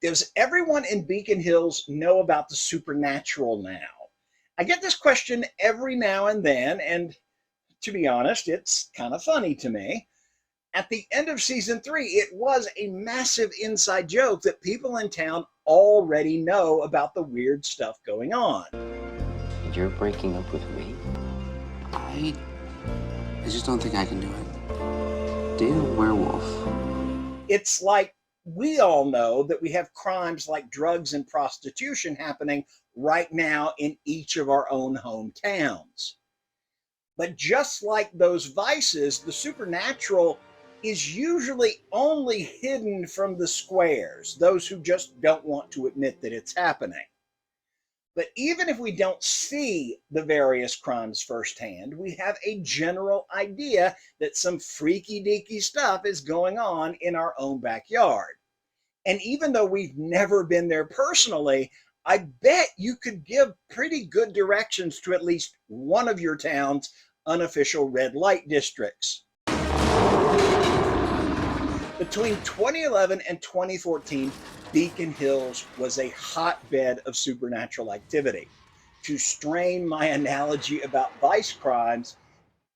Does everyone in Beacon Hills know about the supernatural now? I get this question every now and then, and to be honest, it's kind of funny to me. At the end of season 3, it was a massive inside joke that people in town already know about the weird stuff going on. You're breaking up with me? I just don't think I can do it. Date a werewolf. It's like we all know that we have crimes like drugs and prostitution happening right now in each of our own hometowns. But just like those vices, the supernatural is usually only hidden from the squares, those who just don't want to admit that it's happening. But even if we don't see the various crimes firsthand, we have a general idea that some freaky deaky stuff is going on in our own backyard. And even though we've never been there personally, I bet you could give pretty good directions to at least one of your town's unofficial red light districts. Between 2011 and 2014, Beacon Hills was a hotbed of supernatural activity. To strain my analogy about vice crimes,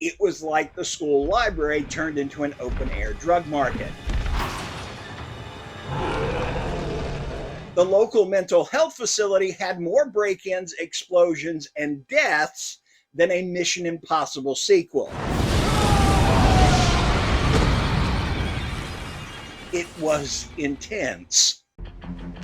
it was like the school library turned into an open-air drug market. The local mental health facility had more break-ins, explosions, and deaths than a Mission Impossible sequel. It was intense.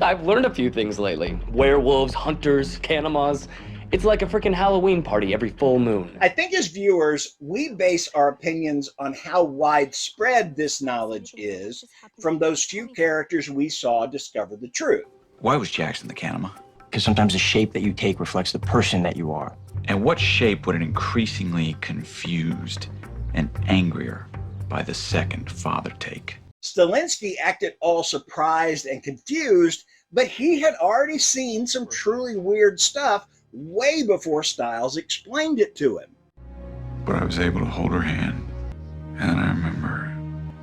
I've learned a few things lately. Werewolves, hunters, canamas. It's like a freaking Halloween party every full moon. I think as viewers, we base our opinions on how widespread this knowledge is from those few characters we saw discover the truth. Why was Jackson the Canema? Because sometimes the shape that you take reflects the person that you are. And what shape would an increasingly confused and angrier by the second father take? Stilinski acted all surprised and confused, but he had already seen some truly weird stuff way before Stiles explained it to him. But I was able to hold her hand, and then I remember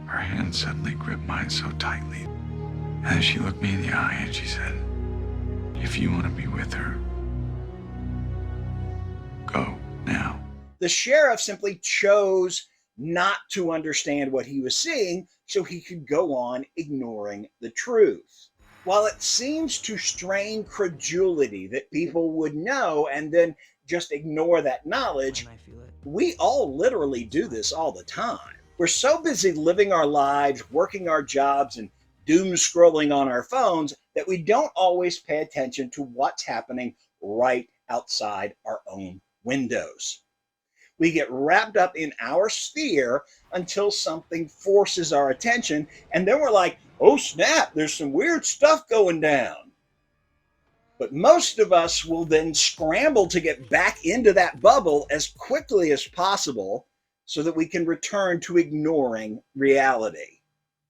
her hand suddenly gripped mine so tightly. And then she looked me in the eye and she said, "If you want to be with her, go now." The sheriff simply chose not to understand what he was seeing so he could go on ignoring the truth. While it seems to strain credulity that people would know and then just ignore that knowledge, we all literally do this all the time. We're so busy living our lives, working our jobs, and doom scrolling on our phones that we don't always pay attention to what's happening right outside our own windows. We get wrapped up in our sphere until something forces our attention, and then we're like, oh snap, there's some weird stuff going down. But most of us will then scramble to get back into that bubble as quickly as possible so that we can return to ignoring reality.